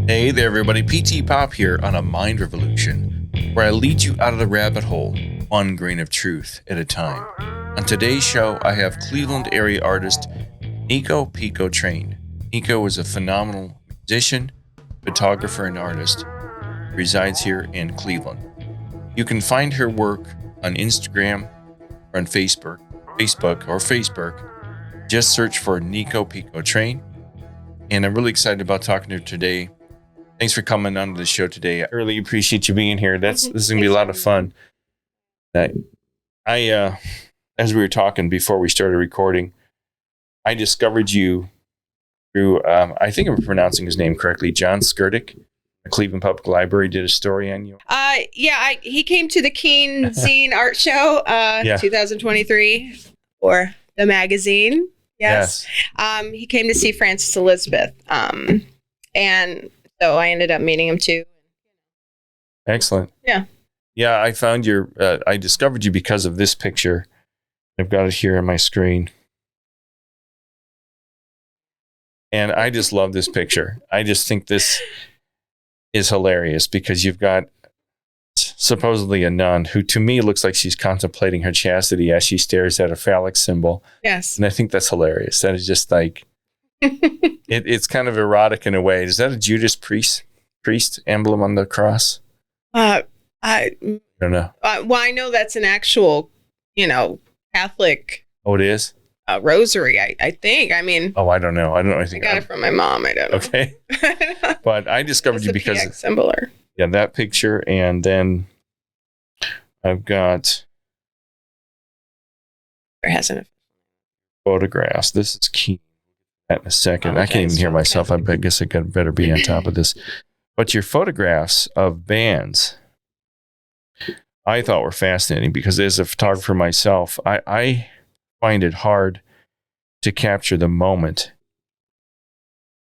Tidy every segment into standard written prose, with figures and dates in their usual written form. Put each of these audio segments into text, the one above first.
Hey there, everybody. PTPOP here on a mind revolution, where I lead you out of the rabbit hole, one grain of truth at a time. On today's show, I have Cleveland area artist Nico Pico trained. Nico is a phenomenal musician, photographer, and artist. He resides here in Cleveland. You can find her work on Instagram or on Facebook. Just search for Nico Pico Train. And I'm really excited about talking to her today. Thanks for coming on to the show today. I really appreciate you being here. This is going to be a lot of fun. I as we were talking before we started recording, I discovered you through, I think I'm pronouncing his name correctly, John Skirdick. The Cleveland Public Library did a story on you. He came to the Keen Zine art show 2023 for the magazine. Yes. He came to see Frances Elizabeth. And so I ended up meeting him too. Excellent. Yeah. Yeah, I found I discovered you because of this picture. I've got it here on my screen. And I just love this picture. I just think this is hilarious because you've got supposedly a nun who to me looks like she's contemplating her chastity as she stares at a phallic symbol. Yes. And I think that's hilarious. That is just like, it's kind of erotic in a way. Is that a Judas priest emblem on the cross? I don't know. Well, I know that's an actual, Catholic. Oh, it is? Rosary, I think. I mean. Oh, I don't know. I don't know anything. I got it from my mom. I don't know. Okay. But I discovered you because PX symbol. Yeah, that picture, and then I've got. There hasn't. Photographs. This is key. That in a second. I can't even hear myself. I guess I better be on top of this. But your photographs of bands, I thought were fascinating because as a photographer myself, I find it hard to capture the moment,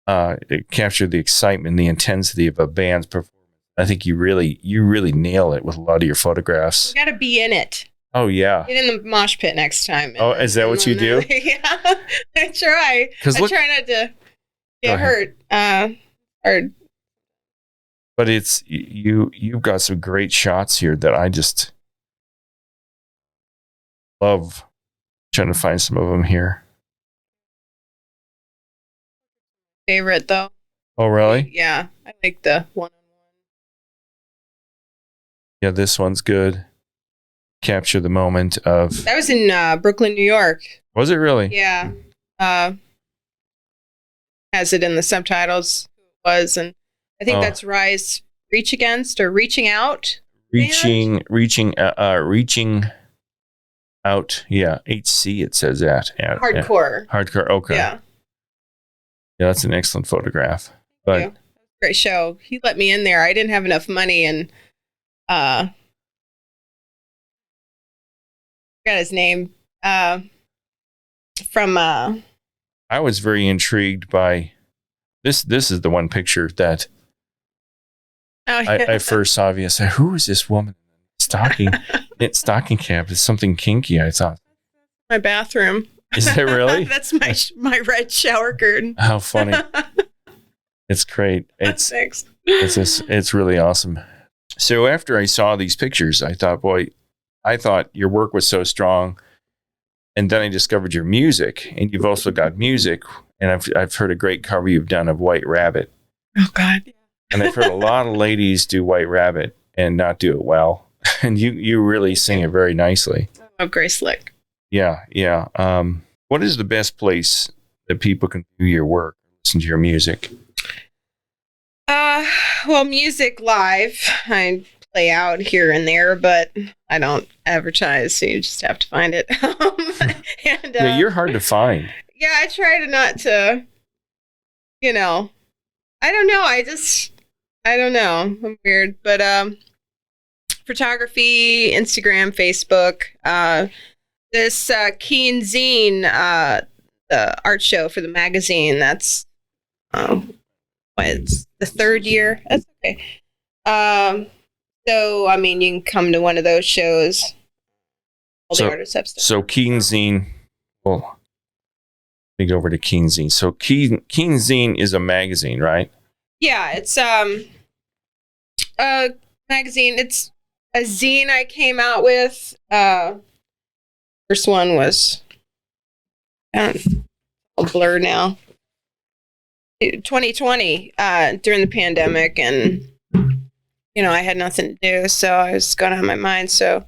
capture the excitement, the intensity of a band's performance. I think you really nail it with a lot of your photographs. You got to be in it. Oh, yeah. Get in the mosh pit next time. Oh, is that what you do? Yeah, I try. I try not to get hurt. But it's you've got some great shots here that I just love. Trying to find some of them here. Favorite though. Oh, really? Yeah, I like the one-on-one. Yeah, this one's good. Capture the moment of. That was in Brooklyn, New York. Was it really? Yeah. Has it in the subtitles? Was, and I think that's Reach Against or Reaching Out. Reaching out. Yeah, HC it says that. Hardcore. Hardcore. Okay. Yeah. Yeah, that's an excellent photograph. But great show. He let me in there. I didn't have enough money, and got his name from. I was very intrigued by this. This is the one picture that I first saw. I said, "Who is this woman?" Stocking cap is something kinky. I thought. My bathroom. Is it really? That's my red shower curtain. How funny! It's great. It's really awesome. So after I saw these pictures, I thought, your work was so strong. And then I discovered your music, and you've also got music. And I've heard a great cover you've done of White Rabbit. Oh God! And I've heard a lot of ladies do White Rabbit and not do it well. And you really sing it very nicely. Oh, Grace Slick. Yeah. What is the best place that people can view your work, listen to your music? Well, music live. I play out here and there, but I don't advertise, so you just have to find it. And you're hard to find. Yeah, I try to not to. I don't know. I don't know. I'm weird, but photography, Instagram, Facebook. This Keen Zine, the art show for the magazine. That's it's the third year. That's okay. So I mean, you can come to one of those shows. All the artists have stuff. So Keen Zine. Well, let me go over to Keen Zine. So Keen Zine is a magazine, right? Yeah, it's a magazine. It's a zine I came out with. First one was a blur now. 2020 during the pandemic, and I had nothing to do, so I was going on my mind. So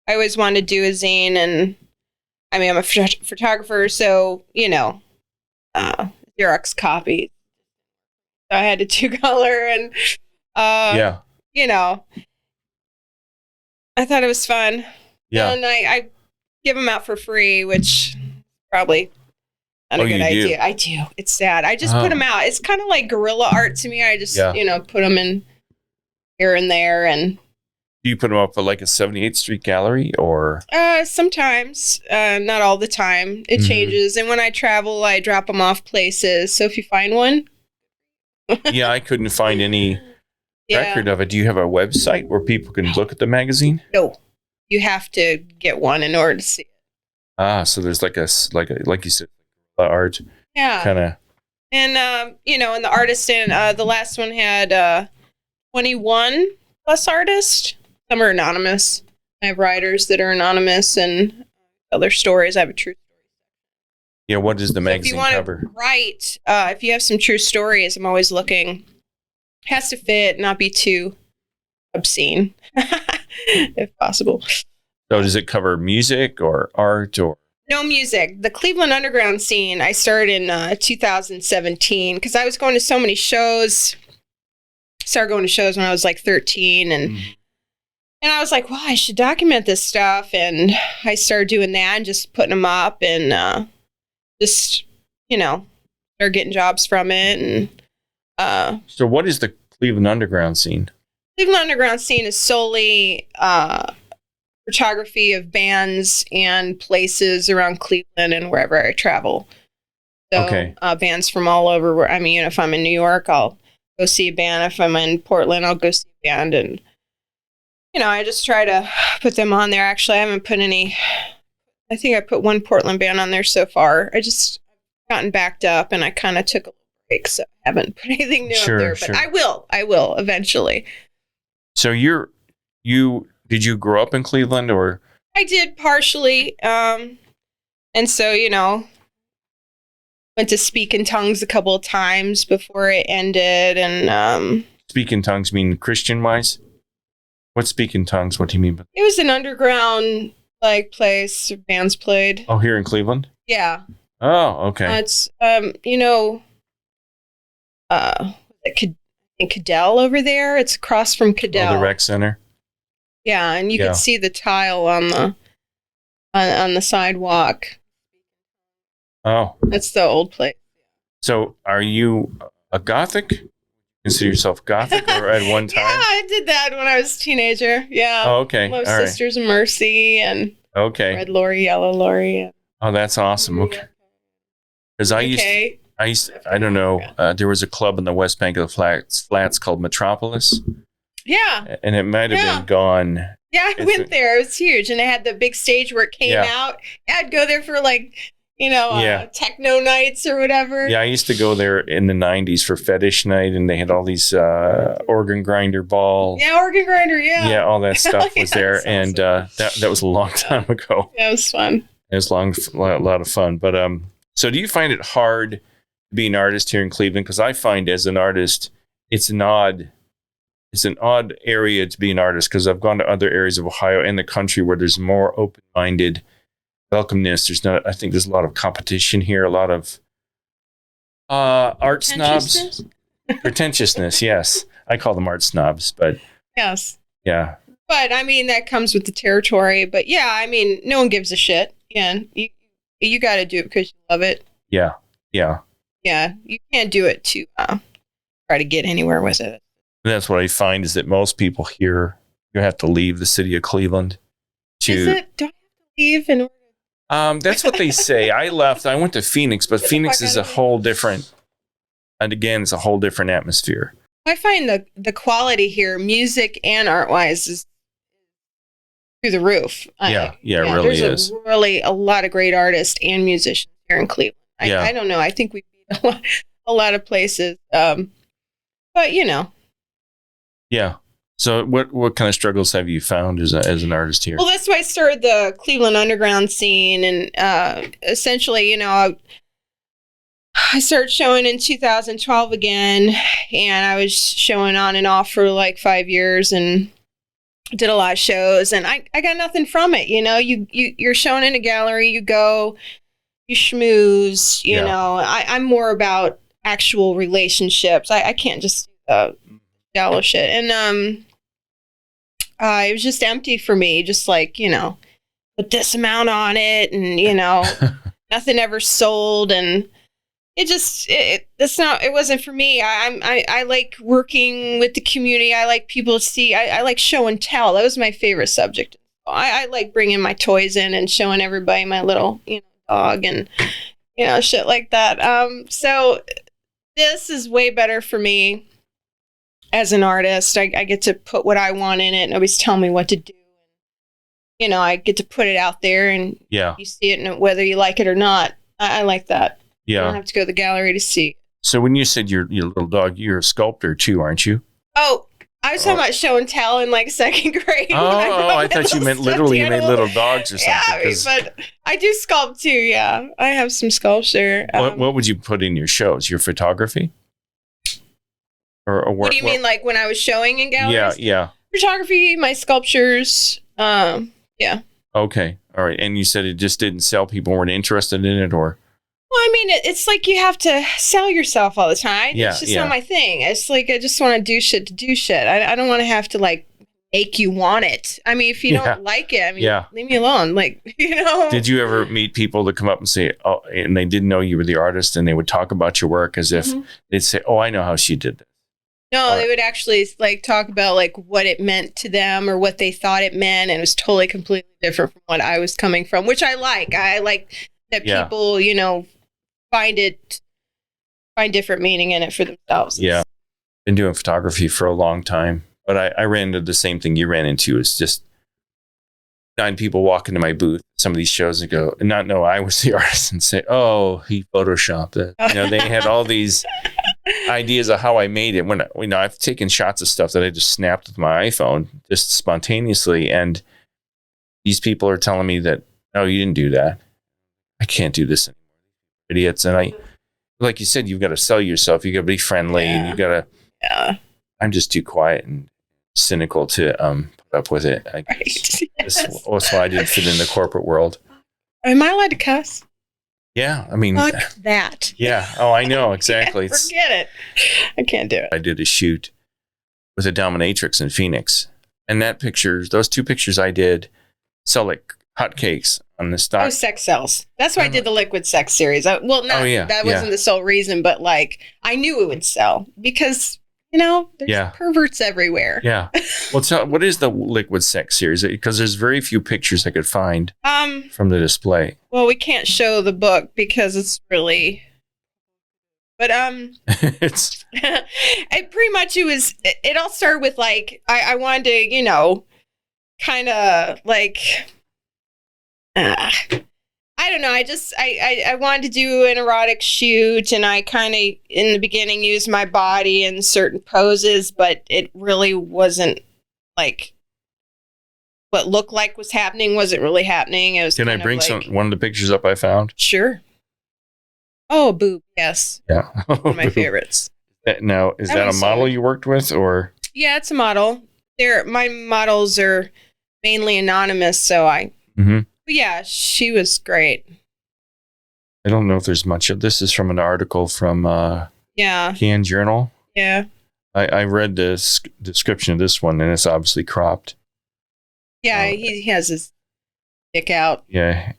I always wanted to do a zine, and I mean, I'm a photographer, so Xerox copy. So I had to two color, and I thought it was fun. Yeah, and I give them out for free, which probably not a good idea. I do. It's sad. I just put them out. It's kind of like guerrilla art to me. I just put them in here and there. And do you put them up for like a 78th Street gallery or? Sometimes, not all the time. It changes. And when I travel, I drop them off places. So if you find one. Yeah, I couldn't find any record of it. Do you have a website where people can look at the magazine? No, you have to get one in order to see it. So there's like you said, art. Yeah. Kind of. And and the artist in the last one had 21 plus artists. Some are anonymous. I have writers that are anonymous and other stories. I have a true story. Yeah, what does the magazine cover? If you want to write, if you have some true stories, I'm always looking. Has to fit, not be too obscene, if possible. So does it cover music or art or? No music. The Cleveland underground scene, I started in 2017 because I was going to so many shows. Started going to shows when I was like 13, and I was like, well, I should document this stuff. And I started doing that and just putting them up and just, start getting jobs from it. And so what is the Cleveland underground scene? Cleveland underground scene is solely photography of bands and places around Cleveland and wherever I travel. So bands from all over. If I'm in New York, I'll go see a band. If I'm in Portland, I'll go see a band. And, I just try to put them on there. Actually, I haven't put any. I think I put one Portland band on there so far. I just gotten backed up and I kind of took a break, so I haven't put anything new up there. But I will eventually. So did you grow up in Cleveland or? I did partially. And so, went to Speak in Tongues a couple of times before it ended. And Speak in Tongues mean Christian-wise? What's Speak in Tongues? What do you mean? It was an underground place bands played. Oh, here in Cleveland? Yeah. Oh, okay. It's Cadell over there. It's across from Cadell. Oh, the rec center. Yeah, and you can see the tile on the sidewalk. Oh, that's the old place. So, are you a Gothic? Consider yourself Gothic, or at one time? Yeah, I did that when I was a teenager. Yeah. Oh, okay. Love Sisters of Mercy and Red Lori, Yellow Lori. Oh, that's awesome. Okay. Because I don't know. There was a club in the West Bank of the Flats called Metropolis. Yeah. And it might have been gone. Yeah, I went there. It was huge. And it had the big stage where it came out. I'd go there for techno nights or whatever. Yeah, I used to go there in the 90s for Fetish Night, and they had all these organ grinder ball. Yeah, organ grinder, yeah. Yeah, all that stuff was there. And that was a long time ago. Yeah, it was fun. It was a lot of fun. But so do you find it hard to be an artist here in Cleveland? Because I find as an artist, it's an odd area to be an artist, because I've gone to other areas of Ohio and the country where there's more open-minded welcomeness. I think there's a lot of competition here, a lot of art snobs. Pretentiousness, yes. I call them art snobs, but yes. Yeah. But that comes with the territory. But yeah, no one gives a shit. Yeah. You got to do it because you love it. Yeah. Yeah. Yeah. You can't do it to try to get anywhere with it. And that's what I find is that most people here, you have to leave the city of Cleveland to. Is it? Do I have to leave in order? That's what they say. I left. I went to Phoenix, but Phoenix is a whole different. And again, it's a whole different atmosphere. I find the quality here, music and art-wise, is through the roof. It really is. There's really a lot of great artists and musicians here in Cleveland. I don't know. I think we beat a lot of places. But Yeah. So what kind of struggles have you found as an artist here? Well, that's why I started the Cleveland underground scene, and essentially, I started showing in 2012 again, and I was showing on and off for like 5 years, and did a lot of shows, and I got nothing from it. You're shown in a gallery, you go, you schmooze. I'm more about actual relationships. I can't just shallow shit, and it was just empty for me. Just like put this amount on it, and nothing ever sold, and it wasn't for me. I like working with the community. I like people to see. I like show and tell. That was my favorite subject. I like bringing my toys in and showing everybody my little dog and shit like that. So this is way better for me as an artist. I get to put what I want in it. Nobody's telling me what to do. I get to put it out there, and you see it, and whether you like it or not. I like that. Yeah. I don't have to go to the gallery to see. So when you said your little dog, you're a sculptor too, aren't you? Oh, I was talking about show and tell in like second grade. I thought you meant literally you made little dogs or something. Yeah, but I do sculpt too. Yeah, I have some sculpture. What would you put in your shows? Your photography? Or what do you mean, like when I was showing in galleries? Yeah. Photography, my sculptures. Yeah. Okay. All right. And you said it just didn't sell. People weren't interested in it, or? Well, I mean, it's like you have to sell yourself all the time. It's just not my thing. It's like I just want to do shit to do shit. I don't want to have to like make you want it. I mean, if you don't like it, leave me alone. Like, Did you ever meet people that come up and say, oh, and they didn't know you were the artist, and they would talk about your work as if they'd say, oh, I know how she did this. No, they would actually like talk about like what it meant to them or what they thought it meant, and it was totally completely different from what I was coming from, which I like. I like that people, find different meaning in it for themselves. Yeah. Been doing photography for a long time, but I ran into the same thing you ran into. It's just 9 people walk into my booth, some of these shows, and go, and not know I was the artist, and say, oh, he photoshopped it. They had all these ideas of how I made it. When I've taken shots of stuff that I just snapped with my iPhone just spontaneously, and these people are telling me that, no, you didn't do that. I can't do this anymore. Idiots. And like you said, you've got to sell yourself. You got to be friendly, and you got to. Yeah. I'm just too quiet and cynical to put up with it. That's why I didn't fit in the corporate world. Am I allowed to cuss? Yeah, I mean, fuck that. Yeah. Oh, I know exactly. Forget it. I can't do it. I did a shoot with a dominatrix in Phoenix, and those 2 pictures I did, sell like hotcakes on the stock. Oh, sex sells. That's why I did the liquid sex series. That wasn't the sole reason, but like I knew it would sell because there's perverts everywhere. Yeah. Well, what is the liquid sex series? Because there's very few pictures I could find from the display. Well, we can't show the book because it's really. But it's. It pretty much it all started with like I wanted to kind of like. I don't know. I wanted to do an erotic shoot, and I kind of, in the beginning, used my body in certain poses, but it really wasn't like what looked like was happening wasn't really happening. It was. Can I bring one of the pictures up I found? Sure. Oh, boob. Yes. Yeah. One of my favorites. Now, is that a model you worked with, or? Yeah, it's a model. My models are mainly anonymous, so I. Mm-hmm. Yeah, she was great. I don't know if there's much of this. Is from an article from Can Journal. Yeah. I read the description of this one, and it's obviously cropped. Yeah, he has his dick out. Yeah.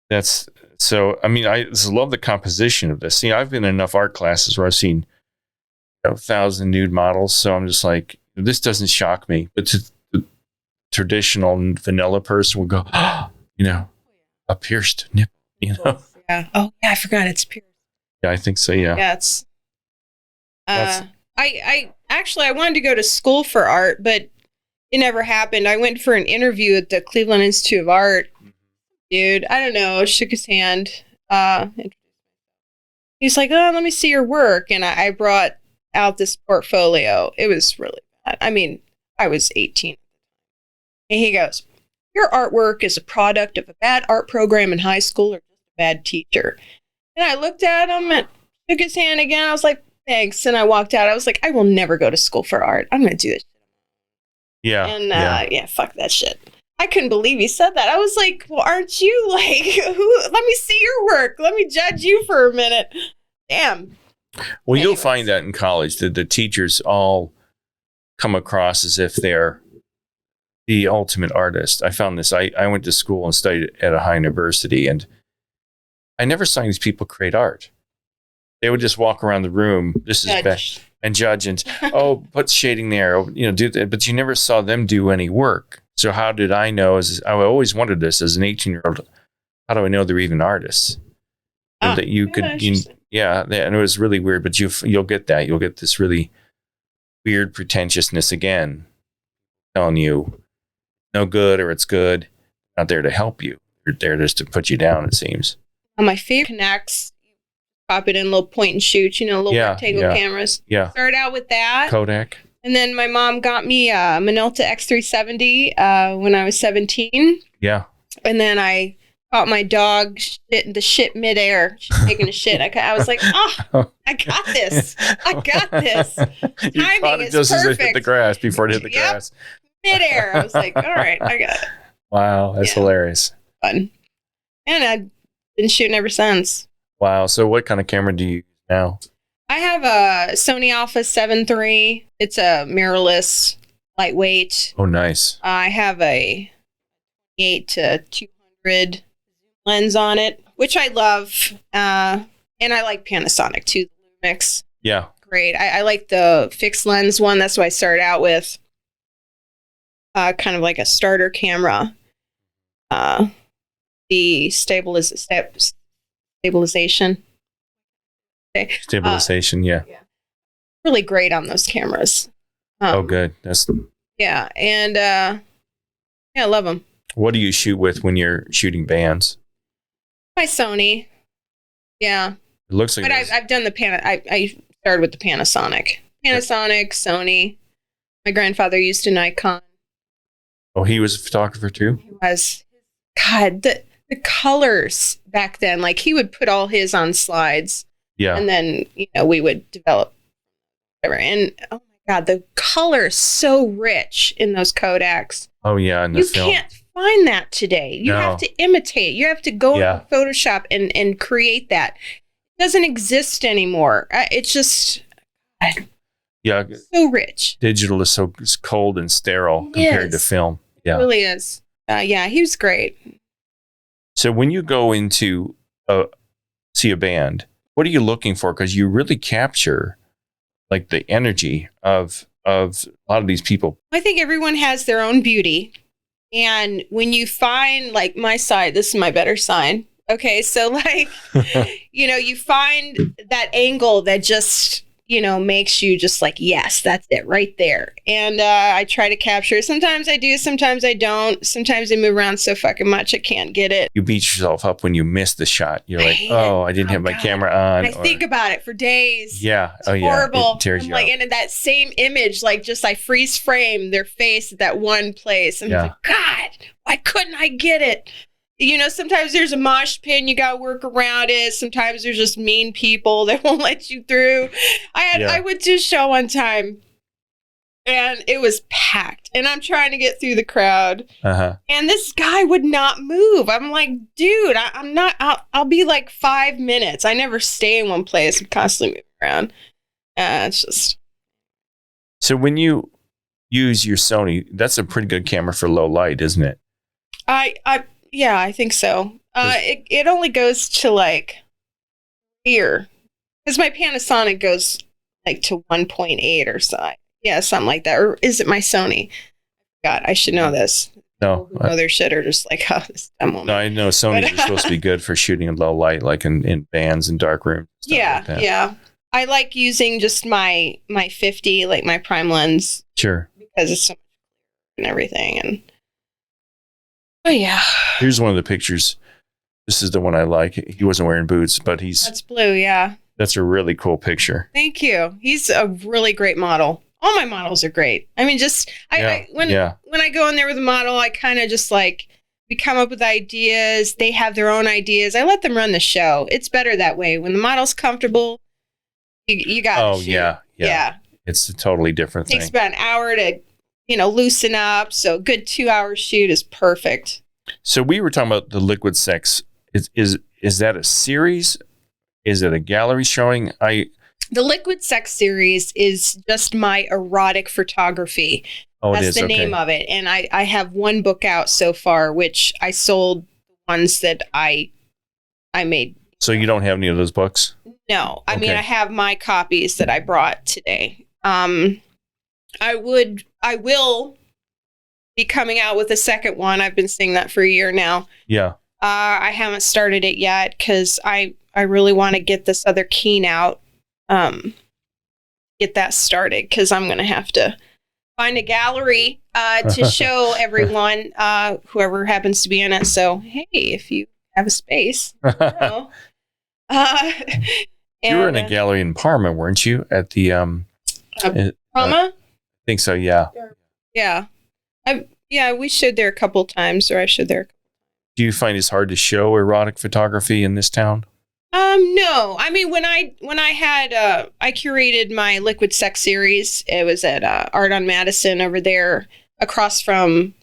That's so. I mean, I just love the composition of this. See, I've been in enough art classes where I've seen 1,000 nude models, so I'm just like, this doesn't shock me. But to the traditional vanilla person will go, a pierced nipple. Yeah. Oh, yeah. I forgot it's pierced. Yeah, I think so. Yeah. Yeah. It's. I wanted to go to school for art, but it never happened. I went for an interview at the Cleveland Institute of Art. Dude, I don't know. Shook his hand. He's like, oh, let me see your work. And I brought out this portfolio. It was really bad. I mean, I was 18. And he goes, your artwork is a product of a bad art program in high school or just a bad teacher. And I looked at him and took his hand again. I was like, thanks. And I walked out. I was like, I will never go to school for art. I'm going to do this. Yeah. And fuck that shit. I couldn't believe he said that. I was like, well, aren't you like, let me see your work. Let me judge you for a minute. Damn. Well, anyways. You'll find that in college that the teachers all come across as if they're the ultimate artist. I found this. I went to school and studied at a high university, and I never saw these people create art. They would just walk around the room. This is best. And judge and put shading there, do that. But you never saw them do any work. So how did I know? I always wondered this as an 18-year-old. How do I know they're even artists? That you could, and it was really weird. But you'll get that. You'll get this really weird pretentiousness again, telling you no good or it's good. Not there to help you. They're there just to put you down. It seems. My favorite connects. Pop it in little point and shoot, little rectangle cameras. Yeah. Started out with that. Kodak. And then my mom got me a Minolta X370 when I was 17. Yeah. And then I caught my dog the shit midair. She's taking a shit. I was like, I got this. I got this. Timing is just perfect. As it hit the grass before it hit the grass. Midair. I was like, all right, I got it. Wow, that's hilarious. Fun. And I've been shooting ever since. Wow. So what kind of camera do you use now? I have a Sony Alpha 7 III. It's a mirrorless, lightweight. Oh, nice. I have a 8 to 200 lens on it, which I love. And I like Panasonic too, the Lumix. Yeah. Great. I like the fixed lens one. That's what I started out with. Kind of like a starter camera. The stabilization. Okay. Stabilization, yeah. Really great on those cameras. Good. Yeah, and I love them. What do you shoot with when you're shooting bands? My Sony. Yeah. It looks like. But I've done I started with the Panasonic. Sony. My grandfather used a Nikon. Oh, he was a photographer too? He was. God, the colors back then, like he would put all his on slides. Yeah. And then, we would develop whatever. And oh my God, the color is so rich in those Kodaks. Oh yeah. In the film. Can't find that today. You have to imitate. You have to go into Photoshop and create that. It doesn't exist anymore. It's just so rich. Digital is so cold and sterile compared to film. Yeah. It really is. He was great. So when you go into see a band, what are you looking for? Because you really capture like the energy of a lot of these people. I think everyone has their own beauty. And when you find like my side, this is my better side. Okay. So like, you find that angle that just, makes you just like, yes, that's it right there. And I try to capture it. Sometimes I do, sometimes I don't. Sometimes I move around so fucking much I can't get it. You beat yourself up when you miss the shot. You're like, I didn't have my camera on. I think about it for days. Yeah. It's horrible. It tears you like, up. and in that same image, like just I freeze frame their face at that one place. And I'm like, God, why couldn't I get it? Sometimes there's a mosh pit, you got to work around it. Sometimes there's just mean people that won't let you through. I went to a show one time and it was packed and I'm trying to get through the crowd. And this guy would not move. I'm like, dude, I'm not, I'll be like 5 minutes. I never stay in one place. I'm constantly moving around. It's just. So when you use your Sony, that's a pretty good camera for low light, isn't it? Yeah, I think so. It only goes to like here. Because my Panasonic goes like to 1.8 or so. Yeah, something like that. Or is it my Sony? God, I should know this. No. People who know their shit are just like, this dumb woman. No, I know Sony's are supposed to be good for shooting in low light, like in bands and dark rooms. Yeah. I like using just my 50, like my prime lens. Sure. Because it's so much and everything. And oh yeah. Here's one of the pictures. This is the one I like. He wasn't wearing boots, but that's blue, yeah. That's a really cool picture. Thank you. He's a really great model. All my models are great. I mean, when I go in there with a model, I kind of just like, we come up with ideas. They have their own ideas. I let them run the show. It's better that way. When the model's comfortable, you got to shoot. Yeah. It's a totally different thing. It takes about an hour to, loosen up. So a good 2-hour shoot is perfect. So we were talking about the Liquid Sex. Is that a series? Is it a gallery showing? The Liquid Sex series is just my erotic photography. Oh, That's the name of it. And I have one book out so far, which I sold ones that I made. So you don't have any of those books? No. I mean, I have my copies that I brought today. I will be coming out with a second one. I've been saying that for a year now. Yeah. I haven't started it yet because I really want to get this other Keen out. Get that started because I'm going to have to find a gallery to show everyone, whoever happens to be in it. So, hey, if you have a space, you were in a gallery in Parma, weren't you? At the Parma? I think so. Yeah. Yeah. We showed there a couple times, or I showed there. Do you find it's hard to show erotic photography in this town? No. I mean, when I had I curated my Liquid Sex series. It was at Art on Madison over there, across from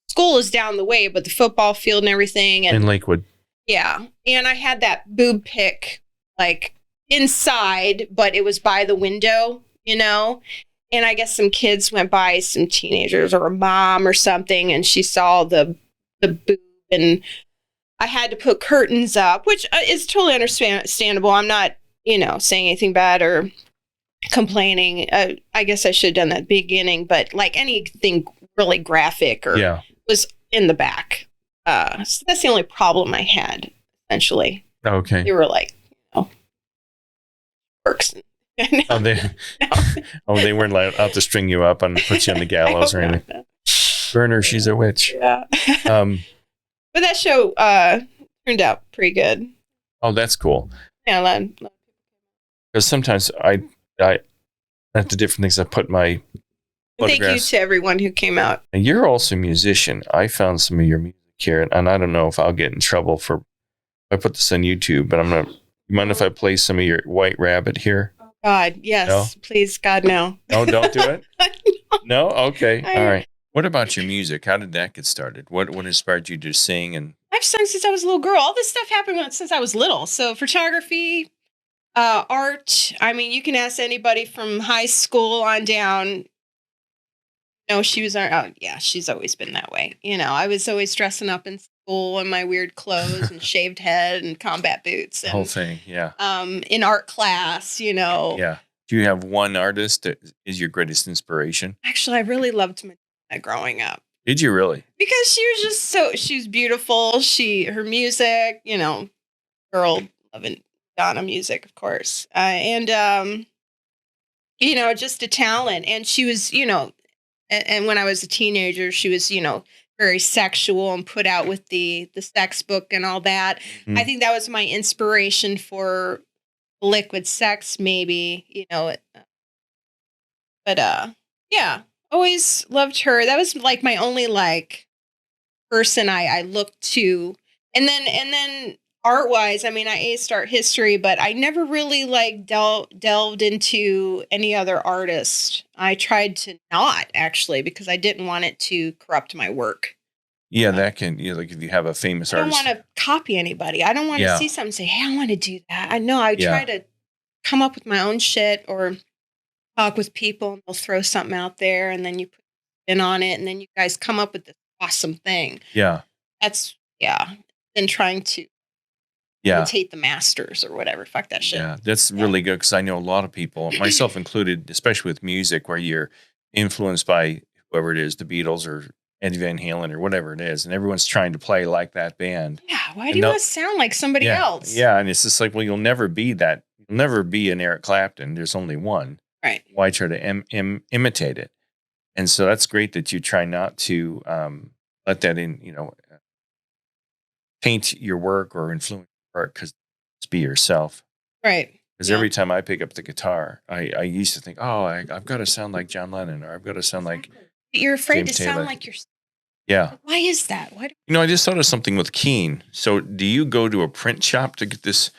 school is down the way, but the football field and everything, and in Lakewood. Yeah, and I had that boob pic like inside, but it was by the window, And I guess some kids went by, some teenagers or a mom or something, and she saw the boob, and I had to put curtains up, which is totally understandable. I'm not, saying anything bad or complaining. I guess I should have done that at the beginning, but like anything really graphic or was in the back. So that's the only problem I had, essentially. Okay. They were like, works. They weren't out to string you up and put you on the gallows or anything. Burn her, she's a witch. Yeah. But that show turned out pretty good. Oh, that's cool. Yeah, because sometimes I at the different things I put my photographs. Thank you to everyone who came out. And you're also a musician. I found some of your music here, and I don't know if I'll get in trouble if I put this on YouTube, but you mind if I play some of your White Rabbit here? Oh, God, yes. No? Please, God, no. No, don't do it? No? Okay. All right. What about your music? How did that get started? What inspired you to sing? And I've sung since I was a little girl. All this stuff happened since I was little. So photography, art. I mean, you can ask anybody from high school on down. She's always been that way. I was always dressing up in school in my weird clothes and shaved head and combat boots. And, the whole thing, yeah. In art class, Yeah. Do you have one artist that is your greatest inspiration? Actually, I really loved Madonna growing up. Did you really? Because she was just she was beautiful. Her music, girl loving Madonna music, of course. And just a talent. And she was, and when I was a teenager, she was, very sexual and put out with the sex book and all that. Mm. I think that was my inspiration for Liquid Sex, maybe, but yeah, always loved her. That was like my only person I looked to. And then art wise, I mean, I aced art history, but I never really delved into any other artist. I tried to not, actually, because I didn't want it to corrupt my work. Yeah, that can, like if you have a famous artist. I don't want to copy anybody. I don't want to see something and say, hey, I want to do that. I know. I try to come up with my own shit or talk with people and they'll throw something out there and then you put in on it and then you guys come up with this awesome thing. Yeah. That's, been trying to imitate the masters or whatever. Fuck that shit. Yeah, that's really good because I know a lot of people, myself included, especially with music, where you're influenced by whoever it is, the Beatles or Eddie Van Halen or whatever it is, and everyone's trying to play like that band. Yeah, why do you want to sound like somebody else? Yeah, and it's just like, well, you'll never be that. You'll never be an Eric Clapton. There's only one. Right. Why try to imitate it? And so that's great that you try not to let that paint your work or influence your work, because be yourself. Right. Because every time I pick up the guitar, I used to think, oh, I've got to sound like John Lennon, or I've got to sound like you're afraid James to Taylor. sound like yourself. Yeah. Why is that? Why? I just thought of something with Keen. So do you go to a print shop to get this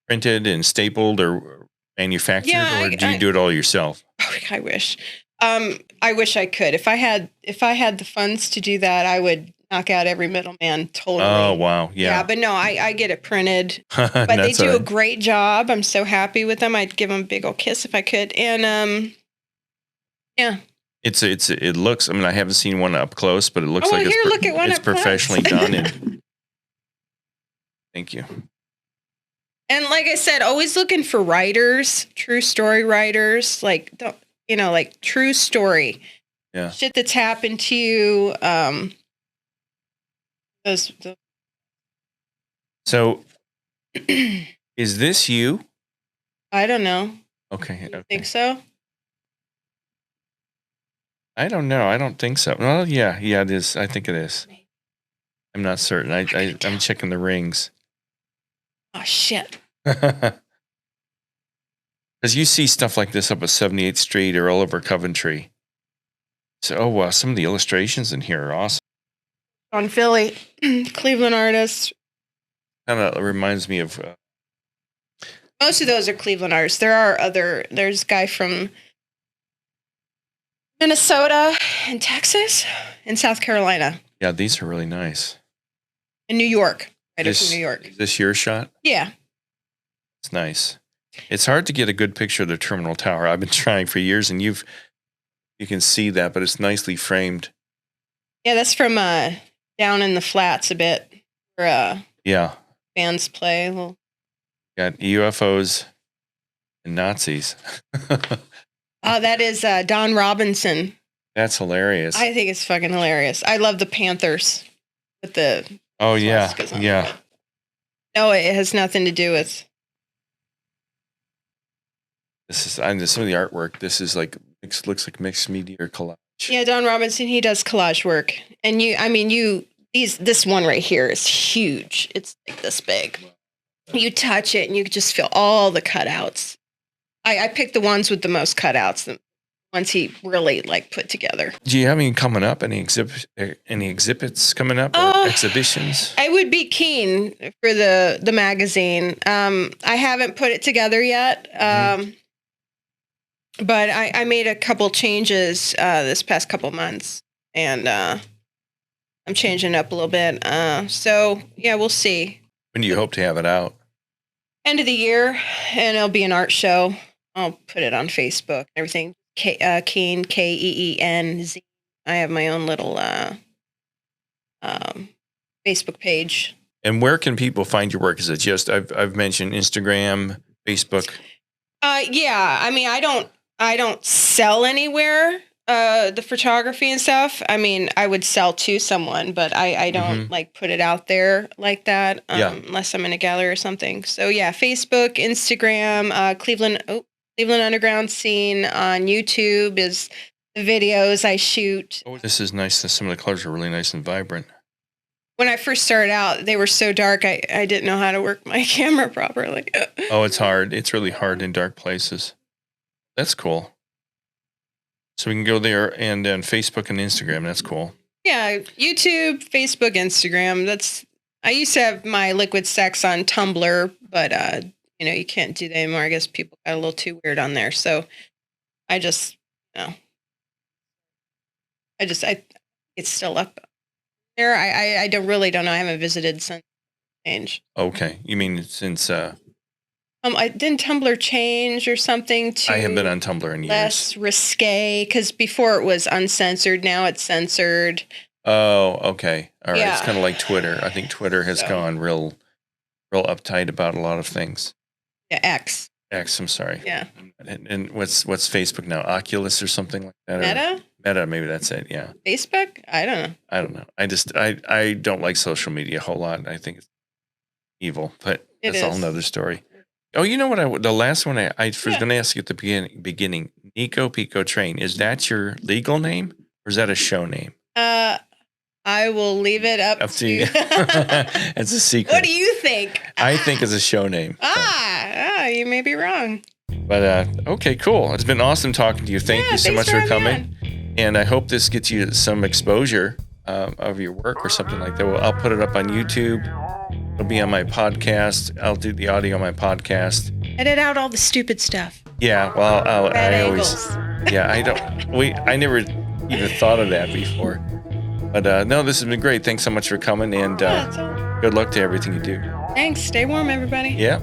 printed and stapled or manufactured, or do you do it all yourself? Oh, I wish. I wish I could. If I had the funds to do that, I would knock out every middleman totally. Oh, wow. Yeah. Yeah, but no, I get it printed. But they do a great job. I'm so happy with them. I'd give them a big old kiss if I could. And yeah. It looks, I haven't seen one up close, but it looks like it's professionally done. And thank you. And like I said, always looking for writers, true story writers, like true story. Yeah. Shit that's happened to you. So is this you? I don't know. Okay. You think so? I don't know. I don't think so. Well, yeah, it is. I think it is. I'm not certain. I'm checking the rings. Oh, shit. Because you see stuff like this up at 78th Street or all over Coventry. So, oh, wow, some of the illustrations in here are awesome. On Philly, Cleveland artist. Kind of reminds me of... most of those are Cleveland artists. There's a guy from Minnesota and Texas and South Carolina. Yeah, these are really nice. In New York. From New York. Is this your shot? Yeah. It's nice. It's hard to get a good picture of the Terminal Tower. I've been trying for years, and you can see that, but it's nicely framed. Yeah, that's from down in the flats a bit. Where bands play. Got UFOs and Nazis. Oh, that is Don Robinson. That's hilarious. I think it's fucking hilarious. I love the Panthers with the... Oh, yeah. Yeah. No, it has nothing to do with... This is some of the artwork. This is looks like mixed media or collage. Yeah, Don Robinson, he does collage work. And this one right here is huge. It's like this big. You touch it and you just feel all the cutouts. I picked the ones with the most cutouts, the ones he really put together. Do you have any coming up? Any exhibits coming up? Or exhibitions? I would be keen for the magazine. I haven't put it together yet. But I made a couple changes this past couple months, and I'm changing it up a little bit. So, yeah, we'll see. When do you hope to have it out? End of the year, and it'll be an art show. I'll put it on Facebook and everything. Keen, KEENZ. I have my own little Facebook page. And where can people find your work? Is it just, I've mentioned Instagram, Facebook? Yeah, I don't sell anywhere, the photography and stuff. I would sell to someone, but I don't put it out there like that unless I'm in a gallery or something. So yeah, Facebook, Instagram, Cleveland Underground Scene on YouTube is the videos I shoot. Oh, this is nice. Some of the colors are really nice and vibrant. When I first started out, they were so dark, I didn't know how to work my camera properly. Oh, it's hard. It's really hard in dark places. That's cool. So we can go there and then Facebook and Instagram. That's cool. Yeah, YouTube, Facebook, Instagram. I used to have my liquid sex on Tumblr, but you can't do that anymore. I guess people got a little too weird on there. So I just, it's still up there. I don't know. I haven't visited since change. Okay, you mean since? Didn't Tumblr change or something to? I have been on Tumblr in years. Less risque, because before it was uncensored. Now it's censored. Oh, okay, all right. Yeah. It's kind of like Twitter. I think Twitter has gone real uptight about a lot of things. Yeah, X. I'm sorry. Yeah. And what's Facebook now? Oculus or something like that? Meta? Meta, maybe that's it. Yeah. Facebook? I don't know. I don't like social media a whole lot. I think it's evil, but that's a whole nother story. Oh, you know what? The last one I was going to ask you at the beginning. Nico Pico Train. Is that your legal name or is that a show name? I will leave it up to you. It's a secret. What do you think? I think it's a show name. You may be wrong. But okay, cool. It's been awesome talking to you. Thank you so much for coming. And I hope this gets you some exposure of your work or something like that. Well, I'll put it up on YouTube. It'll be on my podcast. I'll do the audio on my podcast. Edit out all the stupid stuff. Yeah, well, I angles. I never even thought of that before. But no, this has been great. Thanks so much for coming, and good luck to everything you do. Thanks. Stay warm, everybody. Yeah.